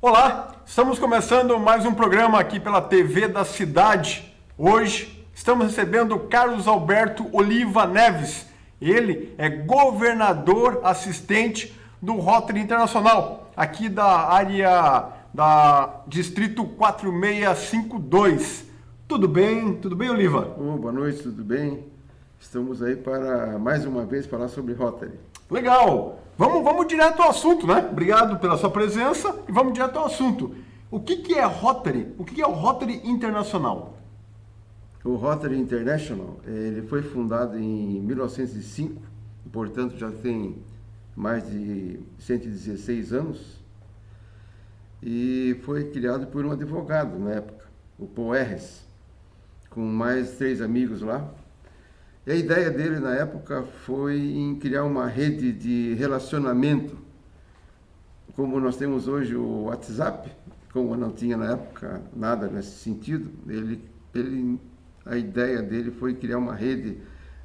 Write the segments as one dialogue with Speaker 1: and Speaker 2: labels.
Speaker 1: Olá, estamos começando mais um programa aqui pela TV da Cidade. Hoje estamos recebendo Carlos Alberto Oliva Neves. Ele é governador assistente do Rotary Internacional, aqui da área da Distrito 4652. Tudo bem? Tudo bem, Oliva?
Speaker 2: Boa noite, tudo bem? Estamos aí para, mais uma vez, falar sobre Rotary.
Speaker 1: Legal! Vamos direto ao assunto, né? Obrigado pela sua presença e vamos direto ao assunto. O que é Rotary? O que é o Rotary Internacional?
Speaker 2: O Rotary International, ele foi fundado em 1905, portanto já tem mais de 116 anos, e foi criado por um advogado na época, o Paul Harris, com mais 3 amigos lá. E a ideia dele na época foi em criar uma rede de relacionamento, como nós temos hoje o WhatsApp, como não tinha na época nada nesse sentido. A ideia dele foi criar uma rede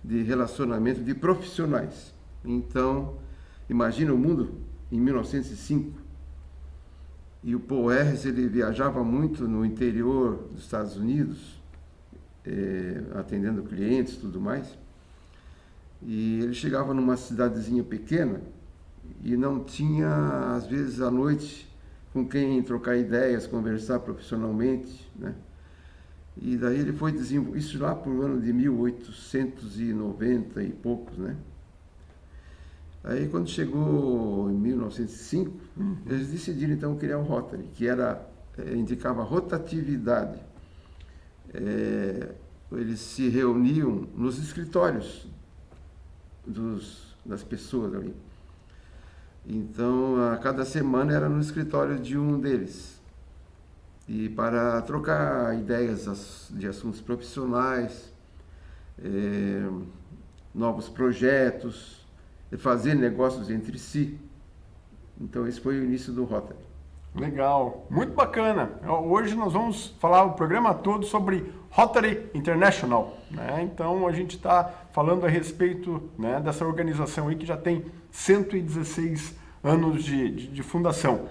Speaker 2: de relacionamento de profissionais. Então, imagina o mundo em 1905. E o Paul Harris, ele viajava muito no interior dos Estados Unidos, atendendo clientes e tudo mais, e ele chegava numa cidadezinha pequena e não tinha, às vezes, à noite com quem trocar ideias, conversar profissionalmente, né? E daí ele foi desenvolver, isso lá por ano de 1890 e poucos, né? Aí quando chegou em 1905, eles decidiram então criar o Rotary, que indicava rotatividade. Eles se reuniam nos escritórios das pessoas ali. Então, a cada semana era no escritório de um deles. E para trocar ideias de assuntos profissionais, novos projetos, fazer negócios entre si. Então, esse foi o início do Rotary.
Speaker 1: Legal, muito bacana. Hoje nós vamos falar o programa todo sobre Rotary International, né? Então a gente está falando a respeito, né, dessa organização aí que já tem 116 anos de fundação.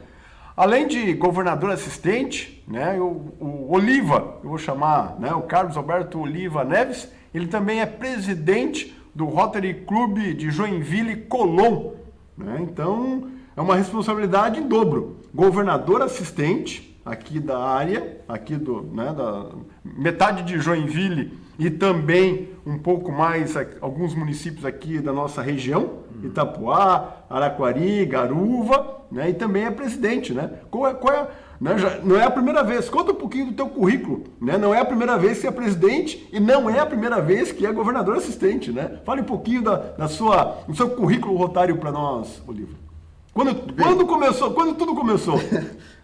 Speaker 1: Além de governador assistente, né, o Oliva, eu vou chamar, né, o Carlos Alberto Oliva Neves, ele também é presidente do Rotary Clube de Joinville Colón, né? Então é uma responsabilidade em dobro. Governador assistente aqui da área, aqui da metade de Joinville e também um pouco mais alguns municípios aqui da nossa região, Itapuá, Araquari, Garuva, né? E também é presidente, né? Né? Não é a primeira vez. Conta um pouquinho do teu currículo, né? Não é a primeira vez que é presidente e não é a primeira vez que é governador assistente, né? Fale um pouquinho do seu currículo rotário para nós, Oliva. Quando tudo começou?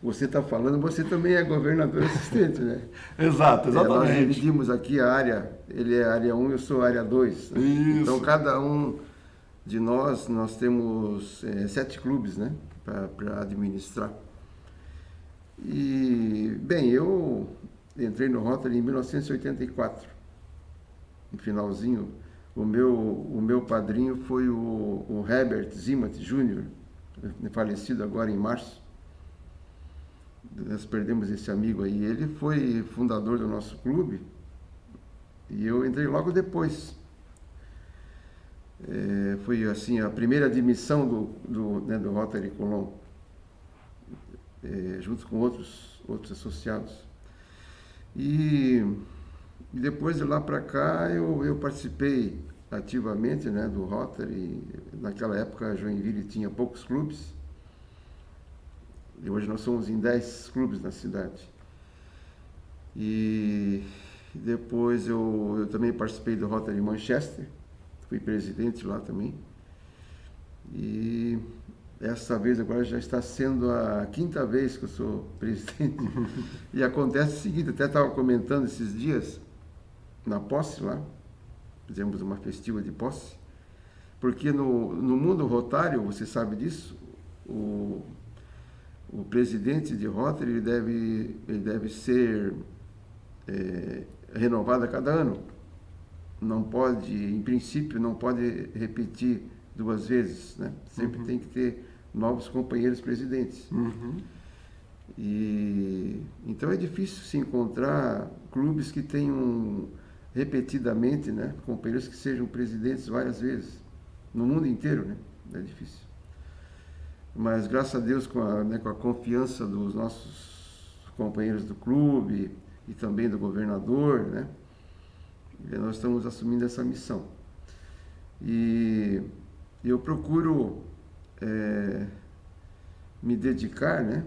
Speaker 2: Você está falando, você também é governador assistente, né?
Speaker 1: Exato, exatamente.
Speaker 2: Nós dividimos aqui a área, ele é área 1, eu sou área 2. Né?
Speaker 1: Isso.
Speaker 2: Então, cada um de nós temos 7 clubes, né? Para administrar. E, bem, eu entrei no Rotary em 1984, no finalzinho. O meu padrinho foi o Herbert Zimat Jr., falecido agora em março. Nós perdemos esse amigo aí. Ele foi fundador do nosso clube e eu entrei logo depois. Foi assim a primeira admissão do Rotary Colón, junto com outros associados. E depois de lá para cá eu participei ativamente, né, do Rotary. Naquela época Joinville tinha poucos clubes e hoje nós somos em 10 clubes na cidade. E depois eu também participei do Rotary Manchester, fui presidente lá também. E essa vez agora já está sendo a 5ª vez que eu sou presidente. E acontece o seguinte, até estava comentando esses dias na posse lá, fizemos uma festiva de posse, porque no mundo rotário, você sabe disso, o presidente de Rotary ele deve ser renovado a cada ano. Não pode, em princípio, não pode repetir 2 vezes, né? Sempre tem que ter novos companheiros presidentes. E então é difícil se encontrar clubes que tenham repetidamente, né, companheiros que sejam presidentes várias vezes no mundo inteiro, né? É difícil. Mas graças a Deus, com a confiança dos nossos companheiros do clube e também do governador, né, nós estamos assumindo essa missão. E eu procuro me dedicar, né?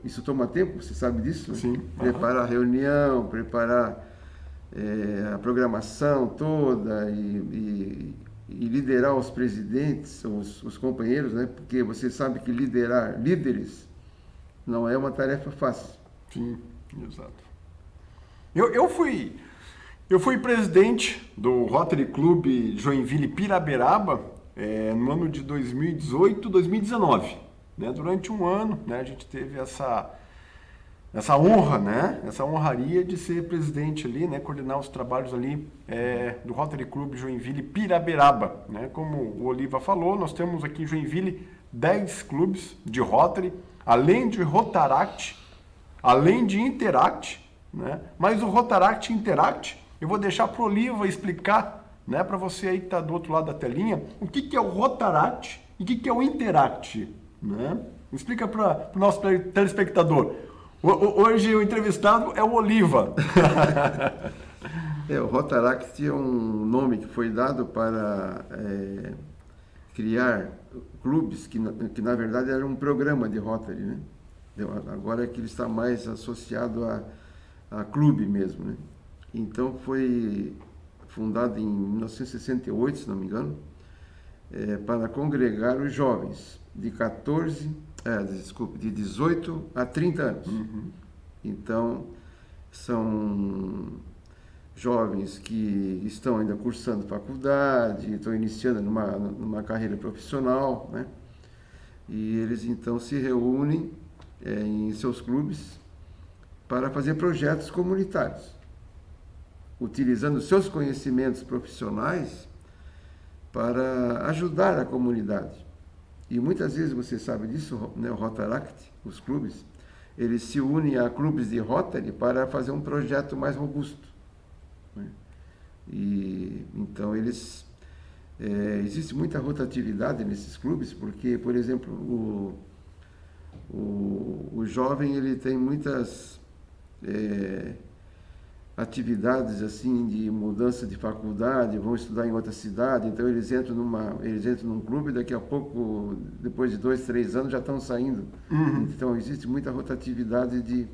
Speaker 2: Isso toma tempo, você sabe disso?
Speaker 1: Sim.
Speaker 2: Preparar a reunião, preparar a programação toda e liderar os presidentes, os companheiros, né? Porque você sabe que liderar líderes não é uma tarefa fácil.
Speaker 1: Sim, exato. Eu fui presidente do Rotary Club Joinville Piraberaba no ano de 2018, 2019. Né? Durante um ano, né, a gente teve essa honra, né? Essa honraria de ser presidente ali, né? Coordenar os trabalhos ali do Rotary Club Joinville Piraberaba. Né? Como o Oliva falou, nós temos aqui em Joinville 10 clubes de Rotary, além de Rotaract, além de Interact, né? Mas o Rotaract e Interact, eu vou deixar para o Oliva explicar, né, para você aí que está do outro lado da telinha, o que é o Rotaract e o que é o Interact. Né? Explica para o nosso telespectador. Hoje o entrevistado é o Oliva.
Speaker 2: O Rotaract é um nome que foi dado para criar clubes que na verdade era um programa de Rotary, né? Agora é que ele está mais associado a clube mesmo, né? Então foi fundado em 1968, se não me engano, para congregar os jovens de 18 a 30 anos.
Speaker 1: Uhum.
Speaker 2: Então, são jovens que estão ainda cursando faculdade, estão iniciando numa carreira profissional, né? E eles então se reúnem em seus clubes para fazer projetos comunitários, utilizando seus conhecimentos profissionais para ajudar a comunidade. E muitas vezes, você sabe disso, né, o Rotaract, os clubes, eles se unem a clubes de Rotary para fazer um projeto mais robusto. Né? E então existe muita rotatividade nesses clubes, porque, por exemplo, o jovem ele tem muitas atividades assim de mudança de faculdade, vão estudar em outra cidade, então eles entram num clube, daqui a pouco, depois de 2, 3 anos, já estão saindo.
Speaker 1: Uhum.
Speaker 2: Então existe muita rotatividade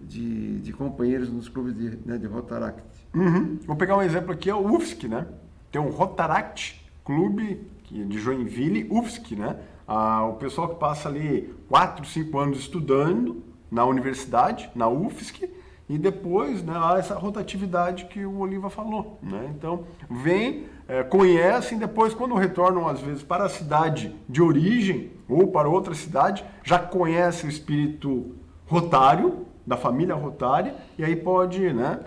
Speaker 2: de companheiros nos clubes de Rotaract.
Speaker 1: Uhum. Vou pegar um exemplo aqui, é o UFSC, né? Tem um Rotaract Clube de Joinville, UFSC, né? O pessoal que passa ali 4, 5 anos estudando na universidade, na UFSC, e depois, né, há essa rotatividade que o Oliva falou. Né? Então, conhecem, depois, quando retornam, às vezes, para a cidade de origem ou para outra cidade, já conhecem o espírito rotário, da família rotária, e aí pode, né,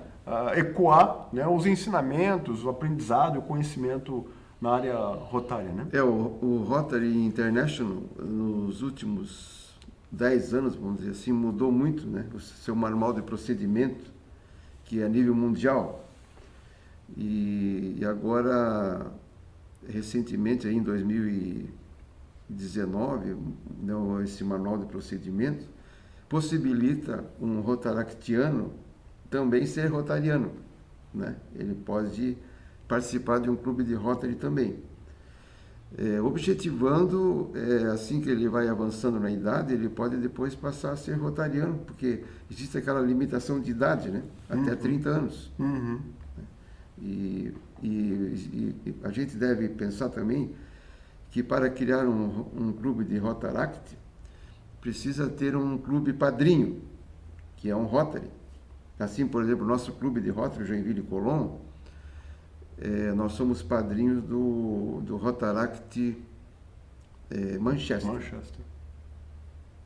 Speaker 1: ecoar, né, os ensinamentos, o aprendizado, o conhecimento na área rotária. Né?
Speaker 2: O Rotary International, nos últimos 10 anos, vamos dizer assim, mudou muito, né, o seu manual de procedimento, que é a nível mundial. E agora, recentemente, aí em 2019, né, esse manual de procedimento possibilita um rotaractiano também ser rotariano. Né? Ele pode participar de um clube de Rotary também. Objetivando, assim que ele vai avançando na idade, ele pode depois passar a ser rotariano, porque existe aquela limitação de idade, né? Até 30 anos.
Speaker 1: Uhum.
Speaker 2: E a gente deve pensar também que para criar um clube de Rotaract, precisa ter um clube padrinho, que é um Rotary. Assim, por exemplo, o nosso clube de Rotary, Joinville Colón, nós somos padrinhos do Rotaract Manchester.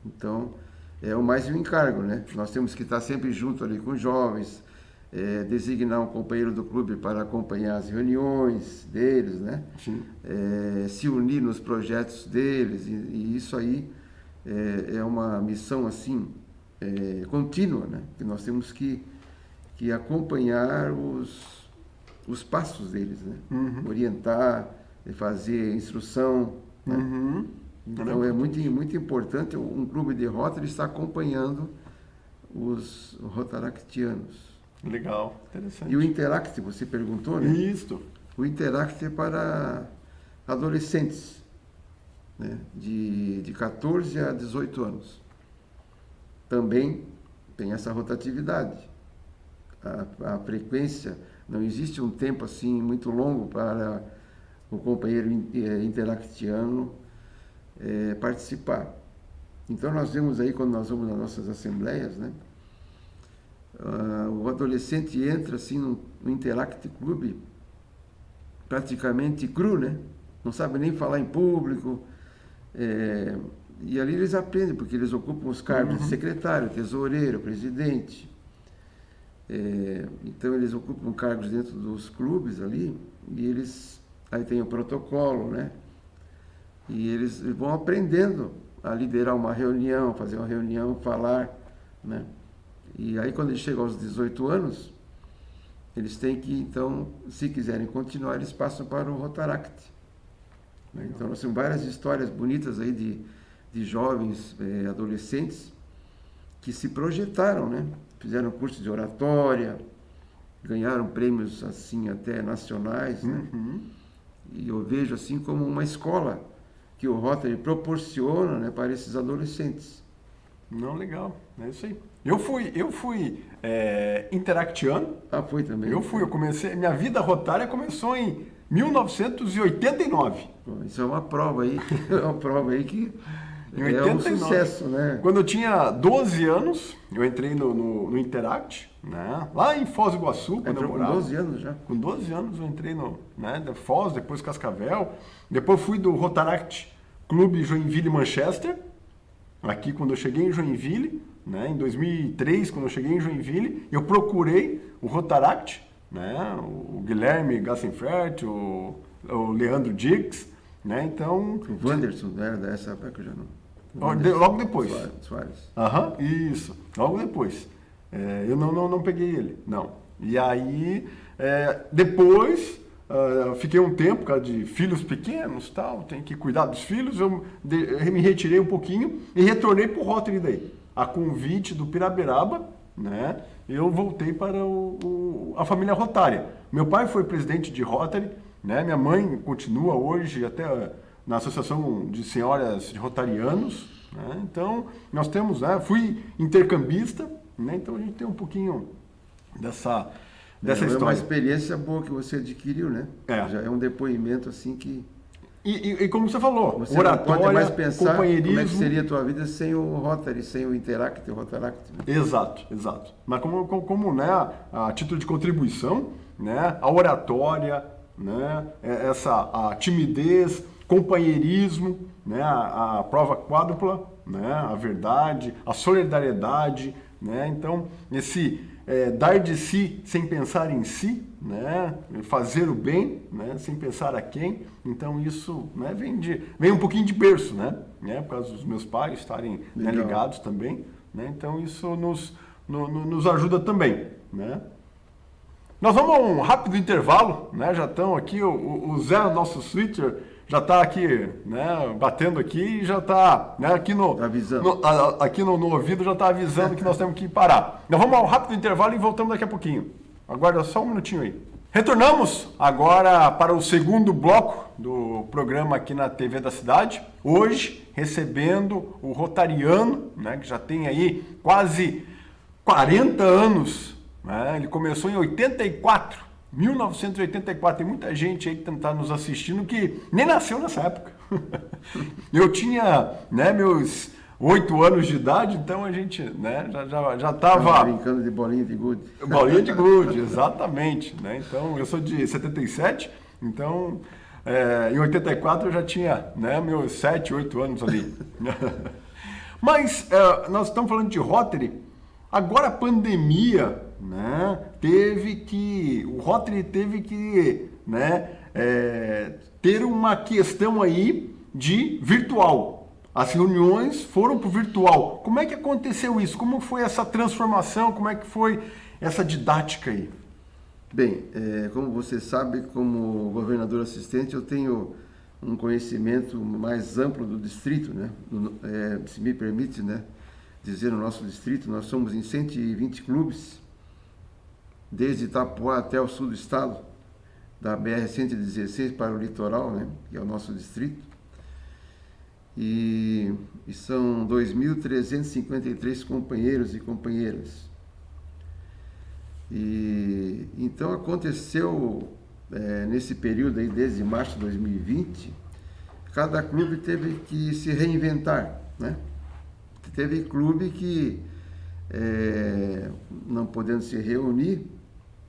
Speaker 2: Então, é mais um encargo, né? Nós temos que estar sempre junto ali com os jovens, designar um companheiro do clube para acompanhar as reuniões deles, né? Se unir nos projetos deles, e isso aí é uma missão assim contínua, né? Que nós temos que acompanhar os passos deles, né? Orientar, fazer instrução, né? Então é muito importante um clube de Rotary estar acompanhando os rotaractianos.
Speaker 1: Legal, interessante.
Speaker 2: E o Interact, você perguntou, né?
Speaker 1: Isso.
Speaker 2: O Interact é para adolescentes, né? De 14 a 18 anos. Também tem essa rotatividade. A frequência, não existe um tempo assim muito longo para o companheiro interactiano participar. Então nós vemos aí, quando nós vamos nas nossas assembleias, né? O adolescente entra assim no Interact Club praticamente cru, né? Não sabe nem falar em público, e ali eles aprendem, porque eles ocupam os cargos de secretário, tesoureiro, presidente. Então eles ocupam cargos dentro dos clubes ali, e aí tem o protocolo, né? E eles vão aprendendo a liderar uma reunião, fazer uma reunião, falar, né? E aí quando eles chegam aos 18 anos, eles têm que, então, se quiserem continuar, eles passam para o Rotaract. Então nós temos várias histórias bonitas aí de jovens, adolescentes, que se projetaram, né? Fizeram curso de oratória, ganharam prêmios assim até nacionais, né? E eu vejo assim como uma escola que o Rotary proporciona, né, para esses adolescentes.
Speaker 1: Não, legal, é isso aí. Eu fui interactiano.
Speaker 2: Ah, foi também?
Speaker 1: Eu comecei, minha vida rotária começou em 1989.
Speaker 2: Isso é uma prova aí, que
Speaker 1: Em 89,
Speaker 2: é um sucesso, né?
Speaker 1: Quando eu tinha 12 anos, eu entrei no Interact, né? Lá em Foz do Iguaçu, quando eu morava.
Speaker 2: Com 12 anos já?
Speaker 1: Com 12 anos eu entrei da Foz, depois Cascavel, depois fui do Rotaract Clube Joinville Manchester, aqui quando eu cheguei em Joinville, né? Em 2003, quando eu cheguei em Joinville, eu procurei o Rotaract, né? O Guilherme Gassenfert, o Leandro Dix, né? Então...
Speaker 2: O Wanderson era dessa época, já não.
Speaker 1: Logo depois.
Speaker 2: Soares.
Speaker 1: Isso. Logo depois. Eu não peguei ele, não. E aí, depois, fiquei um tempo, por causa de filhos pequenos, tal, tem que cuidar dos filhos, eu me retirei um pouquinho e retornei para o Rotary daí. A convite do Piraberaba, né? Eu voltei para a família rotária. Meu pai foi presidente de Rotary, né? Minha mãe continua hoje até na Associação de Senhoras de Rotarianos, né? Então, nós temos, fui intercambista, né? Então a gente tem um pouquinho dessa história.
Speaker 2: É uma experiência boa que você adquiriu, né?
Speaker 1: Já
Speaker 2: é um depoimento assim que...
Speaker 1: E como você falou,
Speaker 2: você
Speaker 1: oratória,
Speaker 2: não pode mais pensar
Speaker 1: companheirismo...
Speaker 2: como é que seria a tua vida sem o Rotary, sem o Interact, o Rotaract. Né?
Speaker 1: Exato. Mas como né, a título de contribuição, né, a oratória, né, a timidez, companheirismo, né, a prova quádrupla, né, a verdade, a solidariedade, né, então esse dar de si sem pensar em si, né, fazer o bem, né, sem pensar a quem, então isso, né, vem um pouquinho de berço, né, por causa dos meus pais estarem, né, ligados também, né, então isso nos ajuda também, né. Nós vamos a um rápido intervalo, né, já estão aqui, o Zé, nosso switcher, já está aqui, né, batendo aqui e já está, né, aqui aqui no ouvido já está avisando que nós temos que parar. Nós vamos ao rápido intervalo e voltamos daqui a pouquinho. Aguarda só um minutinho aí. Retornamos agora para o segundo bloco do programa aqui na TV da Cidade. Hoje, recebendo o rotariano, né, que já tem aí quase 40 anos, né, ele começou em 1984, tem muita gente aí que está nos assistindo que nem nasceu nessa época. Eu tinha, né, meus 8 anos de idade, então a gente, né, já estava...
Speaker 2: brincando de bolinha de gude.
Speaker 1: Bolinha de gude, exatamente. Né? Então, eu sou de 77, então em 84 eu já tinha, né, meus 7, 8 anos ali. Mas nós estamos falando de Rotary, agora a pandemia... né, o Rotary teve que, né, ter uma questão aí de virtual. as reuniões foram para o virtual. Como é que aconteceu isso? Como foi essa transformação? Como é que foi essa didática aí?
Speaker 2: Bem, como você sabe, como governador assistente, eu tenho um conhecimento mais amplo do distrito, né? Se me permite, né, dizer, no nosso distrito, nós somos em 120 clubes, desde Itapuá até o sul do estado, da BR-116 para o litoral, né, que é o nosso distrito, e são 2.353 companheiros e companheiras. E então aconteceu nesse período aí, desde março de 2020, cada clube teve que se reinventar, né? Teve clube que, não podendo se reunir,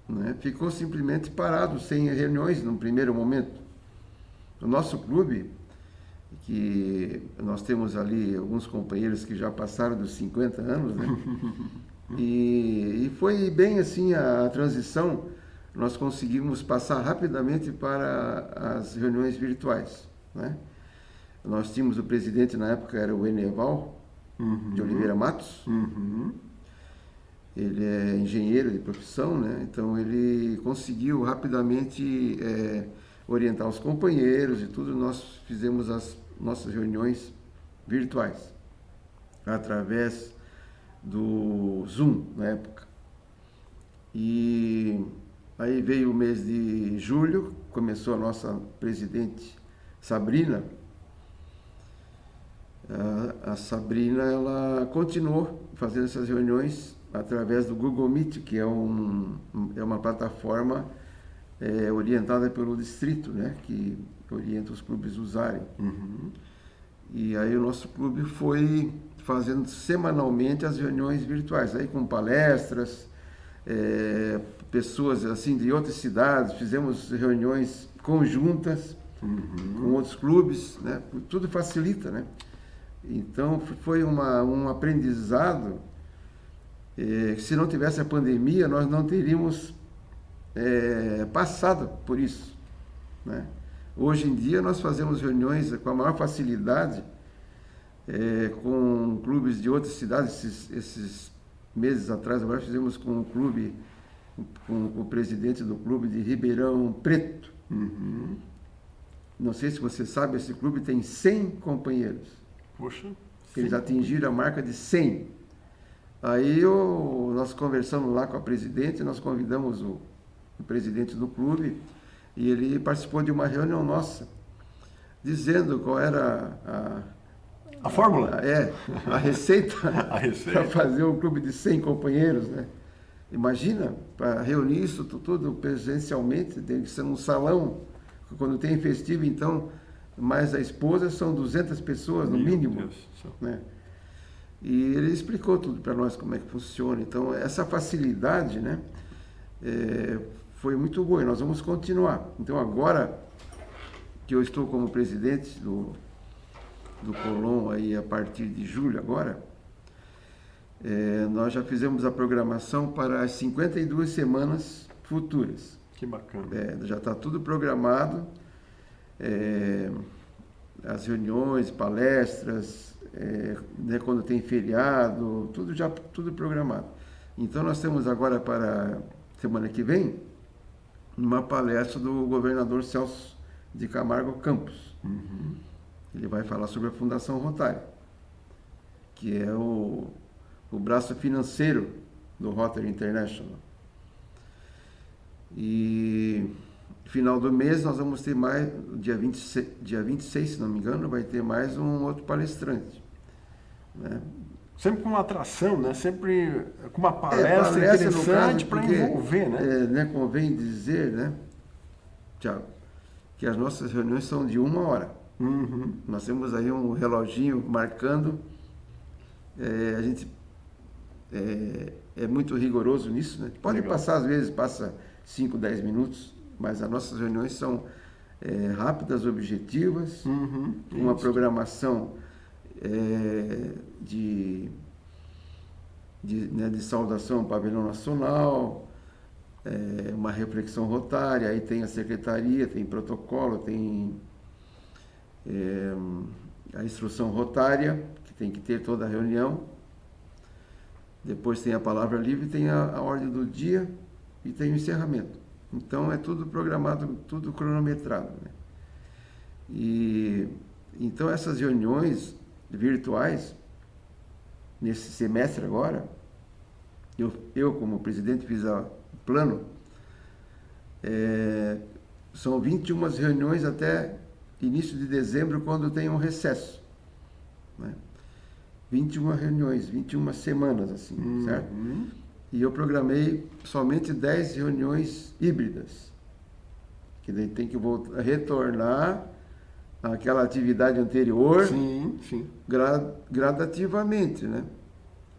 Speaker 2: né, ficou simplesmente parado, sem reuniões no primeiro momento. O nosso clube, que nós temos ali alguns companheiros que já passaram dos 50 anos, né? E foi bem assim a transição, nós conseguimos passar rapidamente para as reuniões virtuais, né? Nós tínhamos o presidente na época, era o Eneval de Oliveira Matos. Ele é engenheiro de profissão, né? Então ele conseguiu rapidamente orientar os companheiros e tudo. Nós fizemos as nossas reuniões virtuais através do Zoom na época. E aí veio o mês de julho, começou a nossa presidente Sabrina. A Sabrina, ela continuou fazendo essas reuniões através do Google Meet, que é uma plataforma orientada pelo distrito, né, que orienta os clubes a usarem. E aí o nosso clube foi fazendo semanalmente as reuniões virtuais, aí com palestras, pessoas assim de outras cidades, fizemos reuniões conjuntas com outros clubes, né? Tudo facilita, né? Então foi um aprendizado, se não tivesse a pandemia nós não teríamos passado por isso, né? Hoje em dia nós fazemos reuniões com a maior facilidade com clubes de outras cidades. Esses meses atrás agora fizemos com o clube, com o presidente do clube de Ribeirão Preto. Não sei se você sabe, esse clube tem 100 companheiros.
Speaker 1: Poxa.
Speaker 2: Eles atingiram a marca de 100. Aí nós conversamos lá com a presidente, nós convidamos o presidente do clube e ele participou de uma reunião nossa, dizendo qual era
Speaker 1: a fórmula?
Speaker 2: A receita, para fazer um clube de 100 companheiros, né? Imagina, para reunir isso tudo presencialmente, tem que ser num salão. Quando tem festivo, então, mais a esposa, são 200 pessoas no mínimo, né? E ele explicou tudo para nós como é que funciona. Então, essa facilidade, né, foi muito boa e nós vamos continuar. Então, agora que eu estou como presidente do Colom aí a partir de julho agora, nós já fizemos a programação para as 52 semanas futuras.
Speaker 1: Que bacana.
Speaker 2: Já está tudo programado, as reuniões, palestras, né, quando tem feriado, tudo programado. Então nós temos agora para semana que vem uma palestra do governador Celso de Camargo Campos. Ele vai falar sobre a Fundação Rotary, que é o braço financeiro do Rotary International. E final do mês nós vamos ter mais, dia 26, se não me engano, vai ter mais um outro palestrante, né?
Speaker 1: Sempre com uma atração, né? Sempre com uma palestra interessante para envolver, né?
Speaker 2: Convém dizer, né, Thiago, que as nossas reuniões são de 1 hora. Nós temos aí um reloginho marcando, a gente é muito rigoroso nisso, né? Pode passar, às vezes passa 5, 10 minutos, mas as nossas reuniões são rápidas, objetivas, uma programação de saudação ao pavilhão nacional, uma reflexão rotária, aí tem a secretaria, tem protocolo, tem a instrução rotária, que tem que ter toda a reunião. Depois tem a palavra livre, tem a ordem do dia e tem o encerramento. Então é tudo programado, tudo cronometrado, né? E então essas reuniões virtuais, nesse semestre agora, eu como presidente fiz o plano, são 21 reuniões até início de dezembro, quando tem um recesso, né? 21 reuniões, 21 semanas, assim, certo? E eu programei somente 10 reuniões híbridas, que daí tem que retornar àquela atividade anterior,
Speaker 1: sim.
Speaker 2: Gradativamente, né?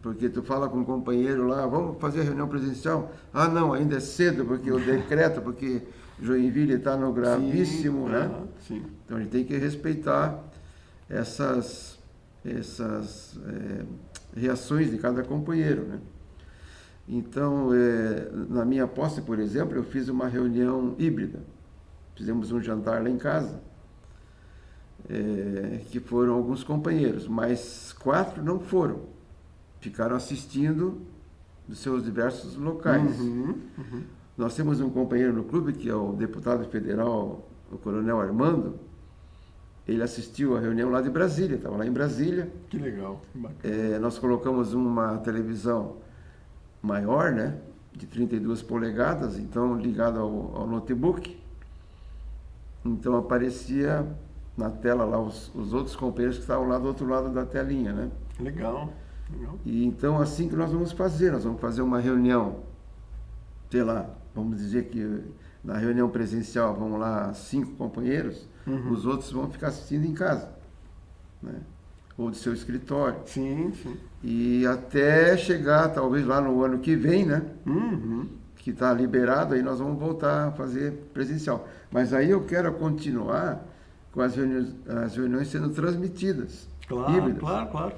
Speaker 2: Porque tu fala com um companheiro lá, vamos fazer a reunião presencial? Ah, não, ainda é cedo, porque o decreto, porque Joinville está no gravíssimo,
Speaker 1: sim,
Speaker 2: né?
Speaker 1: Sim.
Speaker 2: Então a gente tem que respeitar essas reações de cada companheiro, né? Então, na minha posse, por exemplo, eu fiz uma reunião híbrida. Fizemos um jantar lá em casa, que foram alguns companheiros, mas 4 não foram. Ficaram assistindo dos seus diversos locais. Nós temos um companheiro no clube, que é o deputado federal, o Coronel Armando. Ele assistiu a reunião lá de Brasília, estava lá em Brasília.
Speaker 1: Que legal, que bacana.
Speaker 2: Nós colocamos uma televisão maior, né, de 32 polegadas, então ligado ao notebook. Então aparecia na tela lá os outros companheiros que estavam lá do outro lado da telinha, né?
Speaker 1: Legal.
Speaker 2: E então assim que nós vamos fazer uma reunião, sei lá, vamos dizer que na reunião presencial vão lá 5 companheiros, os outros vão ficar assistindo em casa, né? Ou do seu escritório.
Speaker 1: Sim.
Speaker 2: E até chegar, talvez lá no ano que vem, né? Que está liberado, aí nós vamos voltar a fazer presencial. Mas aí eu quero continuar com as reuniões sendo transmitidas, híbridas.
Speaker 1: Claro.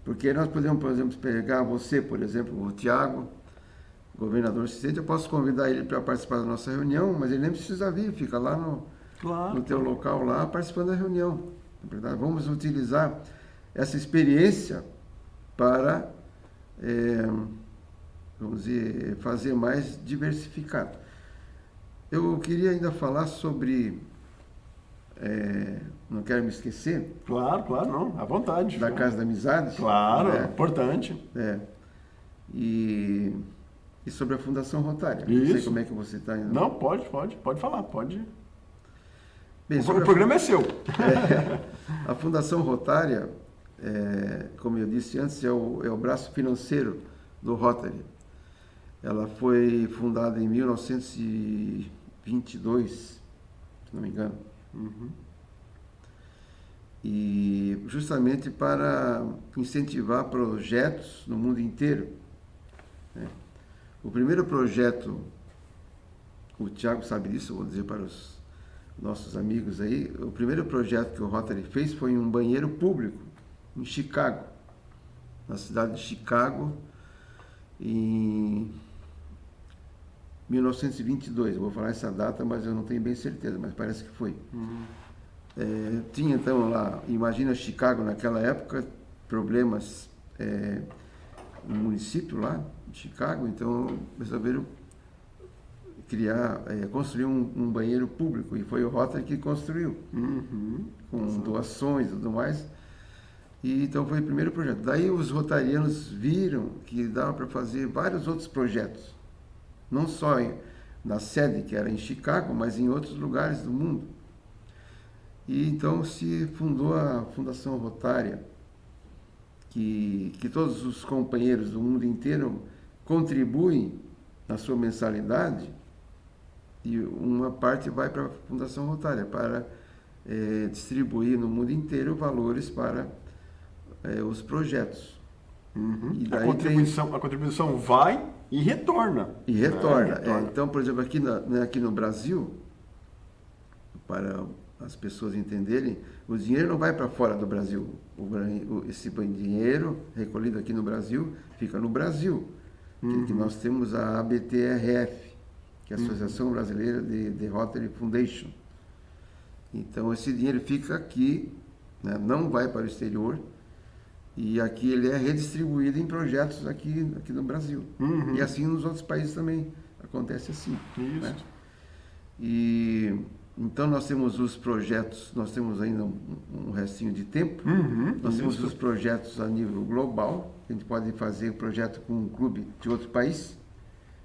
Speaker 2: Porque nós podemos, por exemplo, pegar você, por exemplo, o Tiago, governador assistente, eu posso convidar ele para participar da nossa reunião, mas ele nem precisa vir, fica lá no teu local lá participando da reunião. Na verdade, vamos utilizar essa experiência para, vamos dizer, fazer mais diversificado. Eu queria ainda falar sobre, não quero me esquecer.
Speaker 1: Claro, não, à vontade.
Speaker 2: Da Casa da Amizade.
Speaker 1: Claro, importante.
Speaker 2: E sobre a Fundação Rotária.
Speaker 1: Isso.
Speaker 2: Não sei como é que você está indo.
Speaker 1: Não, pode falar, pode.
Speaker 2: Bem,
Speaker 1: o programa é seu.
Speaker 2: A Fundação Rotária, como eu disse antes, é o braço financeiro do Rotary. Ela foi fundada em 1922, se não me engano. E justamente para incentivar projetos no mundo inteiro, né? O primeiro projeto, o Tiago sabe disso, eu vou dizer para os nossos amigos aí, o primeiro projeto que o Rotary fez foi um banheiro público em Chicago, na cidade de Chicago, em 1922. Eu vou falar essa data, mas eu não tenho bem certeza, mas parece que foi. Tinha então lá, imagina Chicago naquela época, problemas no município lá de Chicago, então resolveram construir um banheiro público, e foi o Rotary que construiu, com doações e tudo mais. E então foi o primeiro projeto. Daí os rotarianos viram que dava para fazer vários outros projetos, não só na sede, que era em Chicago, mas em outros lugares do mundo. E então se fundou a Fundação Rotária, que todos os companheiros do mundo inteiro contribuem na sua mensalidade, e uma parte vai para a Fundação Rotária para distribuir no mundo inteiro valores para os projetos.
Speaker 1: E daí a contribuição vai e retorna.
Speaker 2: E retorna. Então, por exemplo, aqui no Brasil, para as pessoas entenderem, o dinheiro não vai para fora do Brasil. Esse dinheiro recolhido aqui no Brasil fica no Brasil. Que nós temos a ABTRF, que é a Associação Brasileira de Rotary Foundation. Então, esse dinheiro fica aqui né? Não vai para o exterior. E aqui ele é redistribuído em projetos aqui no Brasil.
Speaker 1: Uhum.
Speaker 2: E assim nos outros países também acontece assim.
Speaker 1: Isso.
Speaker 2: Né? E então nós temos os projetos, nós temos ainda um restinho de tempo.
Speaker 1: Uhum.
Speaker 2: Nós temos
Speaker 1: Isso.
Speaker 2: os projetos a nível global. A gente pode fazer um projeto com um clube de outro país.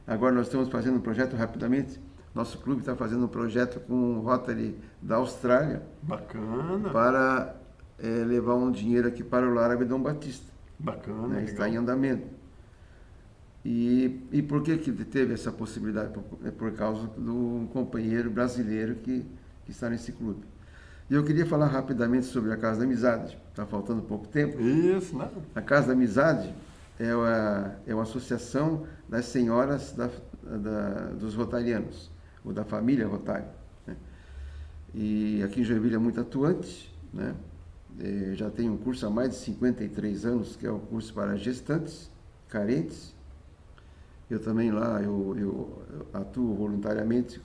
Speaker 2: Agora nós estamos fazendo um projeto rapidamente. Nosso clube está fazendo um projeto com o Rotary da Austrália.
Speaker 1: Bacana.
Speaker 2: Para levar um dinheiro aqui para o Lar Abdon Batista.
Speaker 1: Bacana.
Speaker 2: Né? Está em andamento. E por que teve essa possibilidade? Por causa do companheiro brasileiro que está nesse clube. E eu queria falar rapidamente sobre a Casa da Amizade. Está faltando pouco tempo.
Speaker 1: Isso, né?
Speaker 2: A Casa da Amizade é uma associação das senhoras dos rotarianos, ou da família Rotário. Né? E aqui em Joinville é muito atuante, né? Já tem um curso há mais de 53 anos, que é o curso para gestantes, carentes. Eu também lá, eu atuo voluntariamente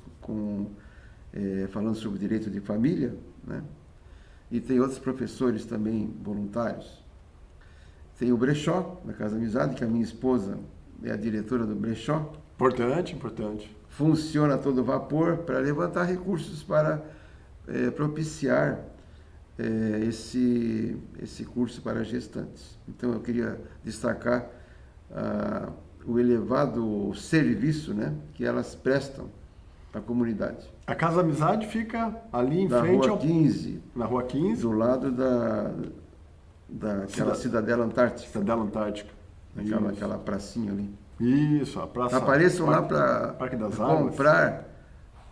Speaker 2: falando sobre direito de família, né? E tem outros professores também voluntários. Tem o Brechó, na Casa da Amizade, que a minha esposa é a diretora do Brechó.
Speaker 1: Importante, importante.
Speaker 2: Funciona a todo vapor para levantar recursos para propiciar esse curso para gestantes. Então eu queria destacar o elevado serviço, né, que elas prestam à comunidade.
Speaker 1: A Casa da Amizade fica ali em
Speaker 2: Na
Speaker 1: frente
Speaker 2: Rua 15,
Speaker 1: na Rua 15,
Speaker 2: do lado daquela Cidadela Antártica,
Speaker 1: Cidadela Antártica.
Speaker 2: aquela pracinha ali.
Speaker 1: Isso, a praça.
Speaker 2: Apareçam lá para
Speaker 1: Parque das Águas.
Speaker 2: comprar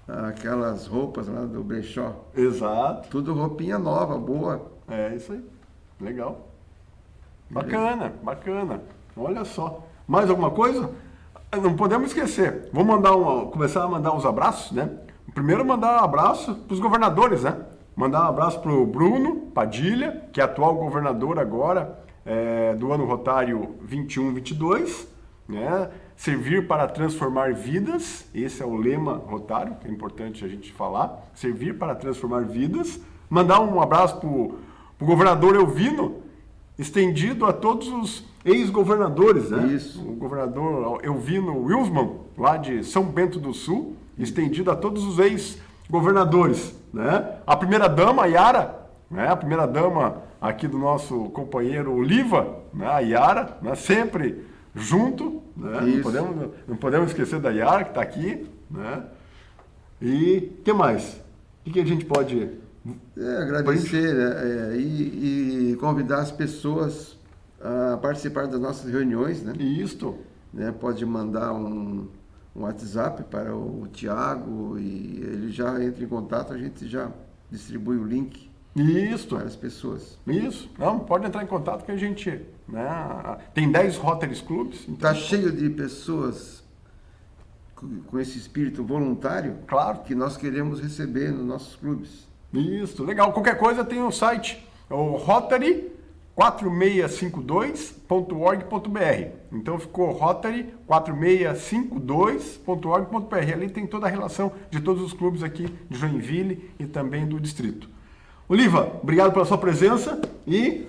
Speaker 2: aquelas roupas lá do Brechó.
Speaker 1: Exato.
Speaker 2: Tudo roupinha nova, boa.
Speaker 1: É isso aí. Legal. Bacana, bacana. Olha só. Mais alguma coisa? Não podemos esquecer. Vou começar a mandar uns abraços, né? Primeiro mandar um abraço para os governadores, né? Mandar um abraço para o Bruno Padilha, que é atual governador agora do ano rotário 21-22, né? Servir para transformar vidas, esse é o lema rotário, que é importante a gente falar. Servir para transformar vidas. Mandar um abraço para o governador Elvino, estendido a todos os ex-governadores, né?
Speaker 2: Isso.
Speaker 1: O governador Elvino Wilsman, lá de São Bento do Sul, estendido a todos os ex-governadores, né? A primeira-dama, a Yara, né? A primeira-dama aqui do nosso companheiro Oliva, né? A Yara, né? Sempre junto, né? Não podemos esquecer da Yara, que está aqui, né? E o que mais? O que a gente pode...
Speaker 2: agradecer, né? E convidar as pessoas a participar das nossas reuniões, né?
Speaker 1: Isto.
Speaker 2: Né? Pode mandar um WhatsApp para o Tiago e ele já entra em contato, a gente já distribui o link para as pessoas.
Speaker 1: Isso. Não, pode entrar em contato que a gente... Né? Tem 10 Rotary Clubs.
Speaker 2: Está cheio de pessoas com esse espírito voluntário,
Speaker 1: claro,
Speaker 2: que nós queremos receber nos nossos clubes.
Speaker 1: Isso, legal. Qualquer coisa tem o site, o rotary4652.org.br. Então ficou rotary4652.org.br. Ali tem toda a relação de todos os clubes aqui de Joinville e também do distrito. Oliva, obrigado pela sua presença e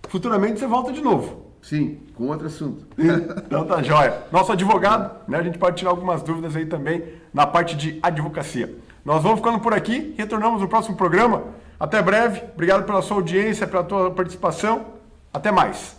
Speaker 1: futuramente você volta de novo.
Speaker 2: Sim, com outro assunto.
Speaker 1: Então tá jóia. Nosso advogado, né, a gente pode tirar algumas dúvidas aí também na parte de advocacia. Nós vamos ficando por aqui, retornamos no próximo programa. Até breve, obrigado pela sua audiência, pela tua participação. Até mais.